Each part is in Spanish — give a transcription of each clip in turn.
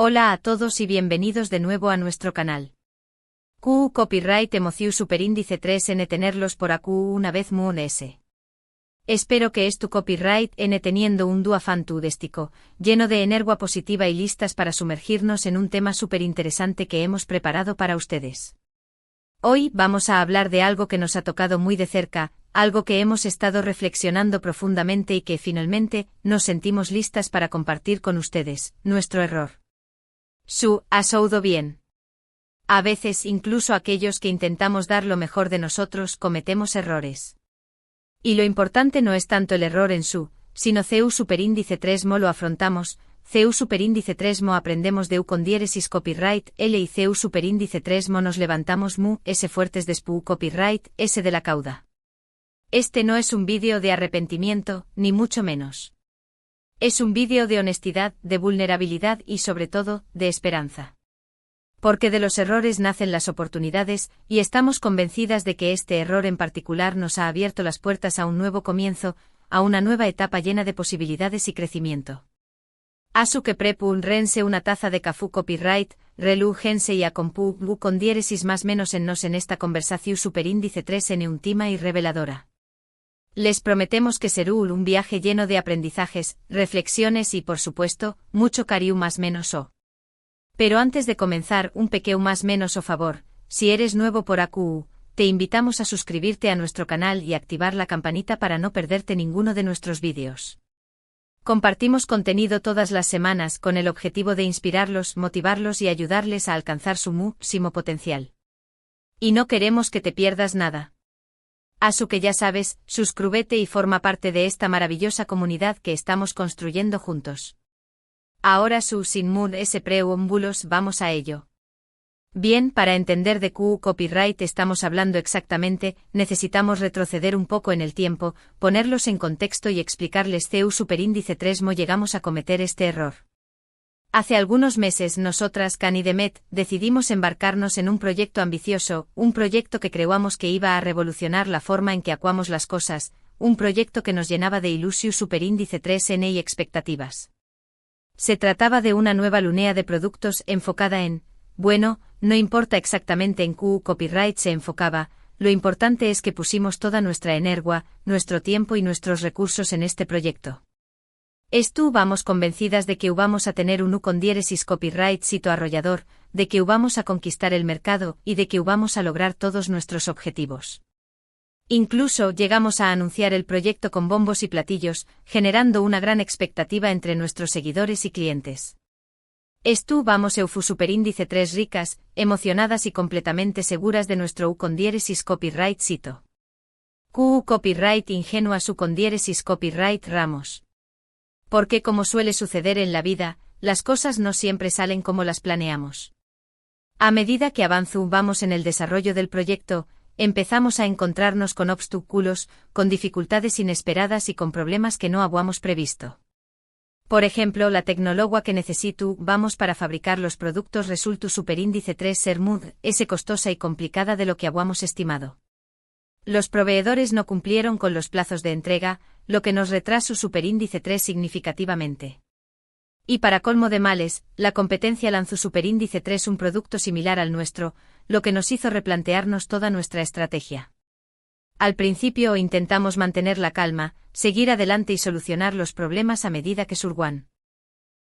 Hola a todos y bienvenidos de nuevo a nuestro canal. QU Copyright Emociu Superíndice 3N tenerlos por AQ una vez Moon S. Espero que es tu copyright N teniendo un duafán tudéstico, lleno de energía positiva y listas para sumergirnos en un tema súper interesante que hemos preparado para ustedes. Hoy vamos a hablar de algo que nos ha tocado muy de cerca, algo que hemos estado reflexionando profundamente y que finalmente nos sentimos listas para compartir con ustedes, nuestro error. ¿Has oído bien? A veces incluso aquellos que intentamos dar lo mejor de nosotros cometemos errores. Y lo importante no es tanto el error en sino CU superíndice 3 mo lo afrontamos, CU superíndice 3 mo aprendemos de U con diéresis copyright L y CU superíndice 3 mo nos levantamos mu S fuertes despu copyright S de la cauda. Este no es un vídeo de arrepentimiento, ni mucho menos. Es un vídeo de honestidad, de vulnerabilidad y sobre todo, de esperanza. Porque de los errores nacen las oportunidades, y estamos convencidas de que este error en particular nos ha abierto las puertas a un nuevo comienzo, a una nueva etapa llena de posibilidades y crecimiento. Asu que prepun rense una taza de cafú copyright, relu gense y acompu gu con diéresis más menos en nos en esta conversación superíndice 3 en untima y reveladora. Les prometemos que será un viaje lleno de aprendizajes, reflexiones y por supuesto, mucho cariu más menos o. Pero antes de comenzar, un pequeño más menos o favor, si eres nuevo por AQ, te invitamos a suscribirte a nuestro canal y activar la campanita para no perderte ninguno de nuestros vídeos. Compartimos contenido todas las semanas con el objetivo de inspirarlos, motivarlos y ayudarles a alcanzar su máximo potencial. Y no queremos que te pierdas nada. Asu que ya sabes, suscríbete y forma parte de esta maravillosa comunidad que estamos construyendo juntos. Ahora sin Moon S preámbulos vamos a ello. Bien, para entender de QU Copyright estamos hablando exactamente, necesitamos retroceder un poco en el tiempo, ponerlos en contexto y explicarles CU superíndice 3 mo llegamos a cometer este error. Hace algunos meses nosotras, Can y Demet, decidimos embarcarnos en un proyecto ambicioso, un proyecto que creíamos que iba a revolucionar la forma en que actuamos las cosas, un proyecto que nos llenaba de ilusión superíndice 3N y expectativas. Se trataba de una nueva línea de productos enfocada en, bueno, no importa exactamente en QU Copyright se enfocaba, lo importante es que pusimos toda nuestra energía, nuestro tiempo y nuestros recursos en este proyecto. Vamos convencidas de que vamos a tener un U con diéresis copyright sito arrollador, de que vamos a conquistar el mercado y de que vamos a lograr todos nuestros objetivos. Incluso llegamos a anunciar el proyecto con bombos y platillos, generando una gran expectativa entre nuestros seguidores y clientes. Vamos EUFU superíndice 3 ricas, emocionadas y completamente seguras de nuestro U con diéresis copyright sito. QU copyright ingenua su con diéresis copyright ramos. Porque como suele suceder en la vida, las cosas no siempre salen como las planeamos. A medida que vamos en el desarrollo del proyecto, empezamos a encontrarnos con obstáculos, con dificultades inesperadas y con problemas que no habíamos previsto. Por ejemplo, la tecnología que vamos para fabricar los productos resultó superíndice 3 ser Mood S costosa y complicada de lo que habíamos estimado. Los proveedores no cumplieron con los plazos de entrega, lo que nos retrasó superíndice 3 significativamente. Y para colmo de males, la competencia lanzó superíndice 3 un producto similar al nuestro, lo que nos hizo replantearnos toda nuestra estrategia. Al principio intentamos mantener la calma, seguir adelante y solucionar los problemas a medida que surgían.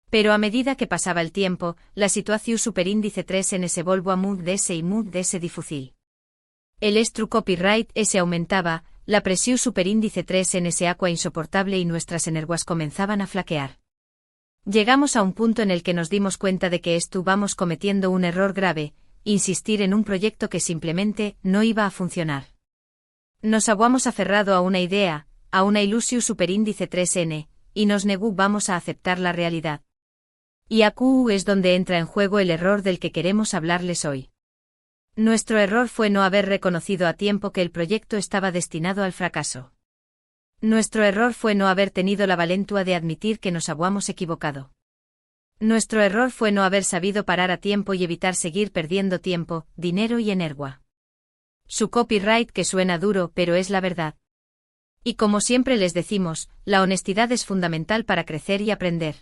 Pero a medida que pasaba el tiempo, la situación superíndice 3 en se volvió a Mood DS y Mood DS difícil. El copyright S aumentaba, la presión superíndice 3 en ese aqua insoportable y nuestras energías comenzaban a flaquear. Llegamos a un punto en el que nos dimos cuenta de que vamos cometiendo un error grave, insistir en un proyecto que simplemente no iba a funcionar. Nos habíamos aferrado a una idea, a una ilusión superíndice 3N, y nos vamos a aceptar la realidad. Y AQ es donde entra en juego el error del que queremos hablarles hoy. Nuestro error fue no haber reconocido a tiempo que el proyecto estaba destinado al fracaso. Nuestro error fue no haber tenido la valentía de admitir que nos habíamos equivocado. Nuestro error fue no haber sabido parar a tiempo y evitar seguir perdiendo tiempo, dinero y energía. Su copyright que suena duro pero es la verdad. Y como siempre les decimos, la honestidad es fundamental para crecer y aprender.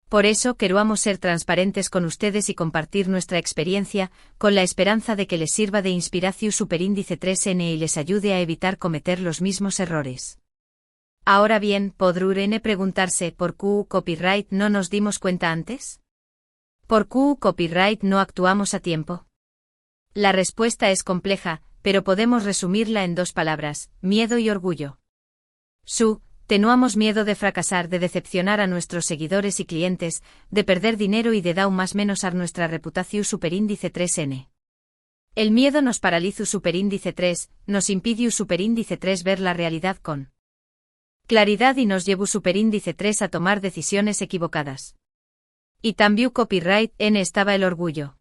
Por eso queremos ser transparentes con ustedes y compartir nuestra experiencia, con la esperanza de que les sirva de inspiración superíndice 3N y les ayude a evitar cometer los mismos errores. Ahora bien, ¿podrán preguntarse por qué copyright no nos dimos cuenta antes? ¿Por qué copyright no actuamos a tiempo? La respuesta es compleja, pero podemos resumirla en 2 palabras: miedo y orgullo. Teníamos miedo de fracasar, de decepcionar a nuestros seguidores y clientes, de perder dinero y de dar más menos a nuestra reputación superíndice 3N. El miedo nos paralizó superíndice 3, nos impidió superíndice 3 ver la realidad con claridad y nos llevó superíndice 3 a tomar decisiones equivocadas. Y también copyright N estaba el orgullo.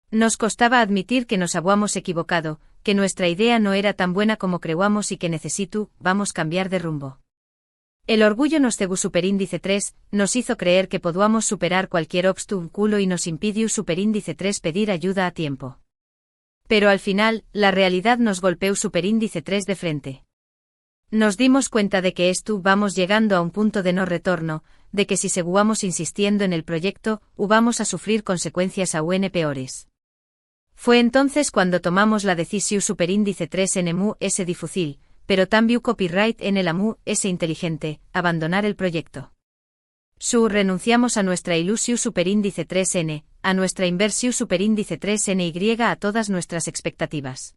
Nos costaba admitir que nos habíamos equivocado, que nuestra idea no era tan buena como creíamos y que vamos cambiar de rumbo. El orgullo nos cegó superíndice 3, nos hizo creer que podíamos superar cualquier obstáculo y nos impidió superíndice 3 pedir ayuda a tiempo. Pero al final, la realidad nos golpeó superíndice 3 de frente. Nos dimos cuenta de que vamos llegando a un punto de no retorno, de que si seguíamos insistiendo en el proyecto, vamos a sufrir consecuencias aún peores. Fue entonces cuando tomamos la decisión superíndice 3 en es difícil, pero también copyright en el es inteligente, abandonar el proyecto. Renunciamos a nuestra ilusión superíndice 3N, a nuestra inversión superíndice 3NY, a todas nuestras expectativas.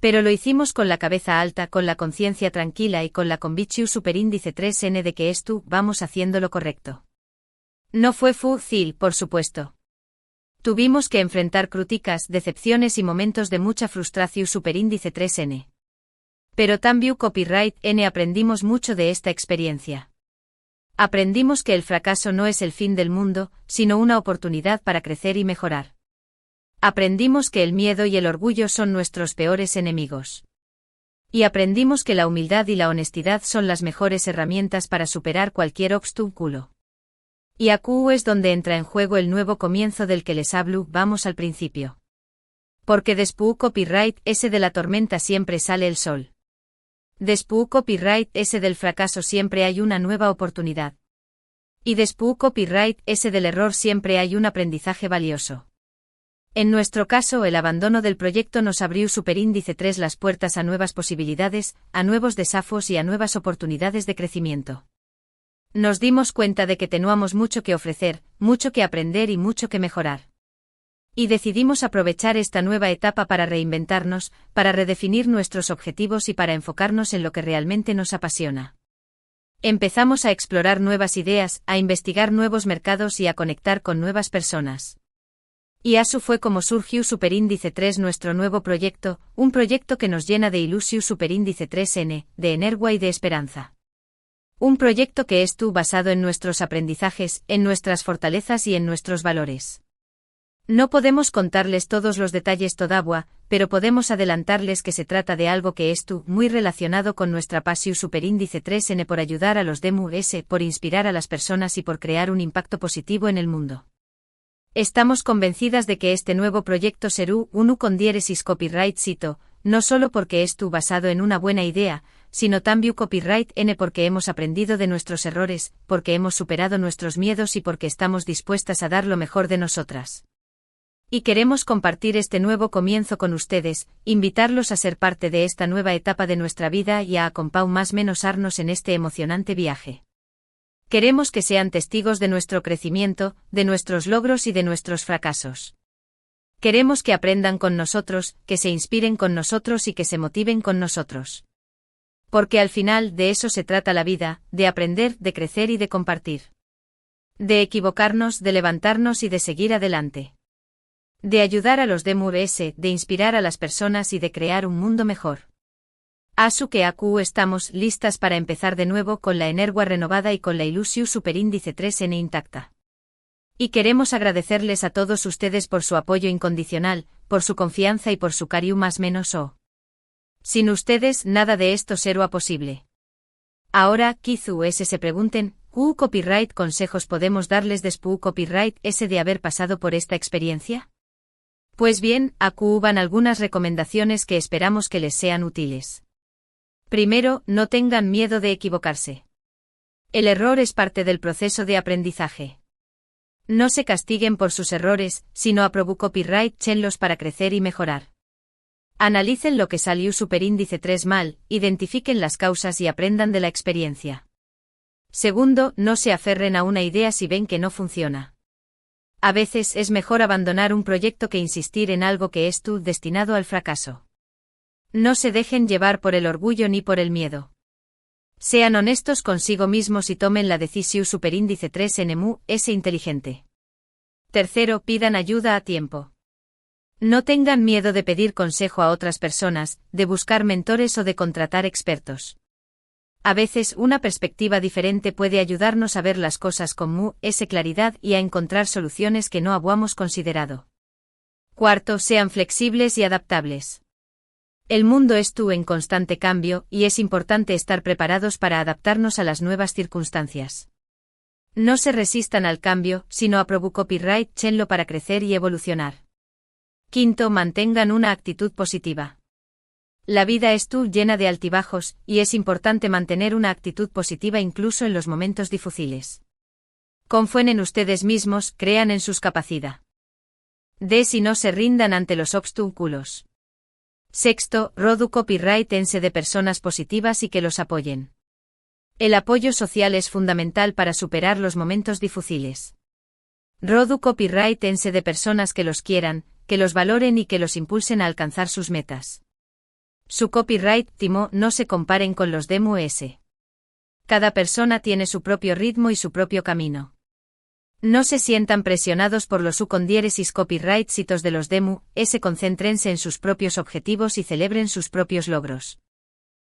Pero lo hicimos con la cabeza alta, con la conciencia tranquila y con la convicción superíndice 3N de que vamos haciendo lo correcto. No fue fácil, por supuesto. Tuvimos que enfrentar críticas, decepciones y momentos de mucha frustración superíndice 3N. Pero también copyright N aprendimos mucho de esta experiencia. Aprendimos que el fracaso no es el fin del mundo, sino una oportunidad para crecer y mejorar. Aprendimos que el miedo y el orgullo son nuestros peores enemigos. Y aprendimos que la humildad y la honestidad son las mejores herramientas para superar cualquier obstáculo. Y aquí es donde entra en juego el nuevo comienzo del que les hablo, vamos al principio. Porque después copyright ese de la tormenta siempre sale el sol. Después copyright ese del fracaso siempre hay una nueva oportunidad. Y después copyright ese del error siempre hay un aprendizaje valioso. En nuestro caso, el abandono del proyecto nos abrió superíndice 3 las puertas a nuevas posibilidades, a nuevos desafíos y a nuevas oportunidades de crecimiento. Nos dimos cuenta de que teníamos mucho que ofrecer, mucho que aprender y mucho que mejorar. Y decidimos aprovechar esta nueva etapa para reinventarnos, para redefinir nuestros objetivos y para enfocarnos en lo que realmente nos apasiona. Empezamos a explorar nuevas ideas, a investigar nuevos mercados y a conectar con nuevas personas. Y así fue como surgió superíndice 3, nuestro nuevo proyecto, un proyecto que nos llena de ilusión superíndice 3N, de energía y de esperanza. Un proyecto que basado en nuestros aprendizajes, en nuestras fortalezas y en nuestros valores. No podemos contarles todos los detalles todavía, pero podemos adelantarles que se trata de algo que muy relacionado con nuestra pasión superíndice 3N por ayudar a los DMUS, por inspirar a las personas y por crear un impacto positivo en el mundo. Estamos convencidas de que este nuevo proyecto será uno con diéresis copyright cito, no solo porque basado en una buena idea, sino también copyright N porque hemos aprendido de nuestros errores, porque hemos superado nuestros miedos y porque estamos dispuestas a dar lo mejor de nosotras. Y queremos compartir este nuevo comienzo con ustedes, invitarlos a ser parte de esta nueva etapa de nuestra vida y a acompañarnos en este emocionante viaje. Queremos que sean testigos de nuestro crecimiento, de nuestros logros y de nuestros fracasos. Queremos que aprendan con nosotros, que se inspiren con nosotros y que se motiven con nosotros. Porque al final de eso se trata la vida, de aprender, de crecer y de compartir. De equivocarnos, de levantarnos y de seguir adelante. De ayudar a los DMUS, de inspirar a las personas y de crear un mundo mejor. Asu que aquí estamos listas para empezar de nuevo con la energía renovada y con la ilusión superíndice 3N intacta. Y queremos agradecerles a todos ustedes por su apoyo incondicional, por su confianza y por su cariño más menos o. Sin ustedes nada de esto será posible. Ahora, quizás se pregunten, ¿qué copyright consejos podemos darles después copyright ese de haber pasado por esta experiencia? Pues bien, aquí van algunas recomendaciones que esperamos que les sean útiles. Primero, no tengan miedo de equivocarse. El error es parte del proceso de aprendizaje. No se castiguen por sus errores, sino aprobu copyright chenlos para crecer y mejorar. Analicen lo que salió superíndice 3 mal, identifiquen las causas y aprendan de la experiencia. Segundo, no se aferren a una idea si ven que no funciona. A veces es mejor abandonar un proyecto que insistir en algo que es destinado al fracaso. No se dejen llevar por el orgullo ni por el miedo. Sean honestos consigo mismos y tomen la decisión superíndice 3 es inteligente. Tercero, pidan ayuda a tiempo. No tengan miedo de pedir consejo a otras personas, de buscar mentores o de contratar expertos. A veces una perspectiva diferente puede ayudarnos a ver las cosas con claridad y a encontrar soluciones que no habíamos considerado. Cuarto, sean flexibles y adaptables. El mundo es en constante cambio y es importante estar preparados para adaptarnos a las nuevas circunstancias. No se resistan al cambio, sino aprobu copyright chenlo para crecer y evolucionar. Quinto, mantengan una actitud positiva. La vida es llena de altibajos, y es importante mantener una actitud positiva incluso en los momentos difíciles. Confíen en ustedes mismos, crean en sus capacidades. Y no se rindan ante los obstáculos. Sexto, rodu copyright ense de personas positivas y que los apoyen. El apoyo social es fundamental para superar los momentos difíciles. Rodu copyright ense de personas que los quieran, que los valoren y que los impulsen a alcanzar sus metas. Su copyright timo no se comparen con los de Cada persona tiene su propio ritmo y su propio camino. No se sientan presionados por los condieresis copyright citos de los concéntrense en sus propios objetivos y celebren sus propios logros.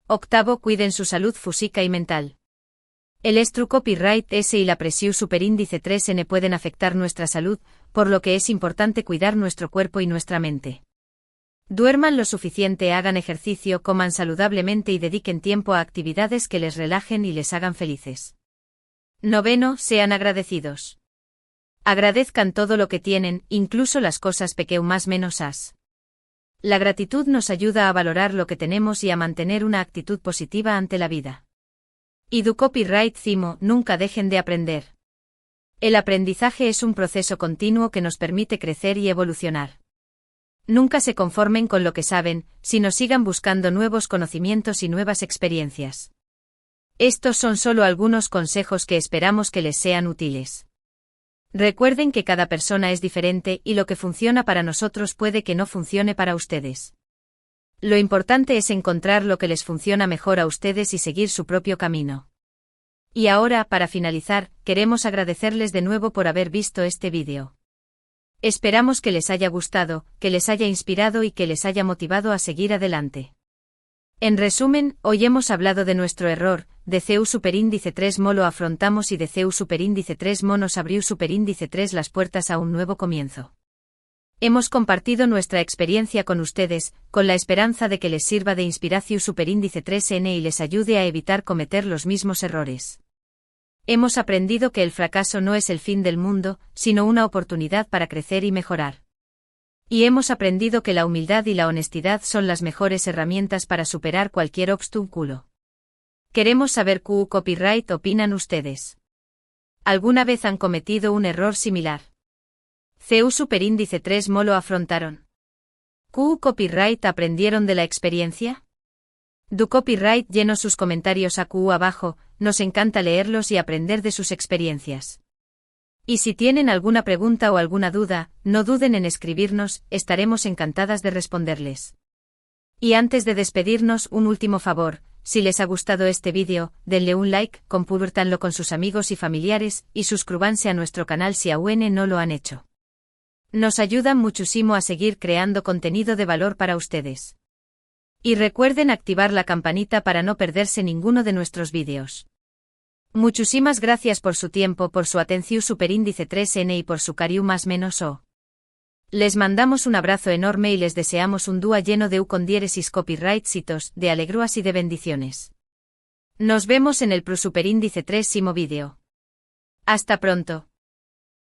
Octavo, cuiden su salud física y mental. El estru copyright y la presión superíndice 3 pueden afectar nuestra salud, por lo que es importante cuidar nuestro cuerpo y nuestra mente. Duerman lo suficiente, hagan ejercicio, coman saludablemente y dediquen tiempo a actividades que les relajen y les hagan felices. Noveno, sean agradecidos. Agradezcan todo lo que tienen, incluso las cosas más menos as. La gratitud nos ayuda a valorar lo que tenemos y a mantener una actitud positiva ante la vida. Y du copyright cimo, nunca dejen de aprender. El aprendizaje es un proceso continuo que nos permite crecer y evolucionar. Nunca se conformen con lo que saben, sino sigan buscando nuevos conocimientos y nuevas experiencias. Estos son solo algunos consejos que esperamos que les sean útiles. Recuerden que cada persona es diferente y lo que funciona para nosotros puede que no funcione para ustedes. Lo importante es encontrar lo que les funciona mejor a ustedes y seguir su propio camino. Y ahora, para finalizar, queremos agradecerles de nuevo por haber visto este vídeo. Esperamos que les haya gustado, que les haya inspirado y que les haya motivado a seguir adelante. En resumen, hoy hemos hablado de nuestro error, de CEU superíndice 3 mo lo afrontamos y de CEU superíndice 3 mo nos abrió superíndice 3 las puertas a un nuevo comienzo. Hemos compartido nuestra experiencia con ustedes, con la esperanza de que les sirva de inspiración superíndice 3N y les ayude a evitar cometer los mismos errores. Hemos aprendido que el fracaso no es el fin del mundo, sino una oportunidad para crecer y mejorar. Y hemos aprendido que la humildad y la honestidad son las mejores herramientas para superar cualquier obstáculo. Queremos saber qué copyright opinan ustedes. ¿Alguna vez han cometido un error similar? CEU superíndice 3 mo lo afrontaron. ¿Qué copyright aprendieron de la experiencia? Du copyright lleno sus comentarios abajo, nos encanta leerlos y aprender de sus experiencias. Y si tienen alguna pregunta o alguna duda, no duden en escribirnos, estaremos encantadas de responderles. Y antes de despedirnos, un último favor, si les ha gustado este vídeo, denle un like, compártanlo con sus amigos y familiares, y suscríbanse a nuestro canal si aún no lo han hecho. Nos ayudan muchísimo a seguir creando contenido de valor para ustedes. Y recuerden activar la campanita para no perderse ninguno de nuestros vídeos. Muchísimas gracias por su tiempo, por su atención superíndice 3N y por su cariño más menos o. Les mandamos un abrazo enorme y les deseamos un día lleno de condieresis copyright citos, de alegrías y de bendiciones. Nos vemos en el superíndice 3 vídeo. Hasta pronto.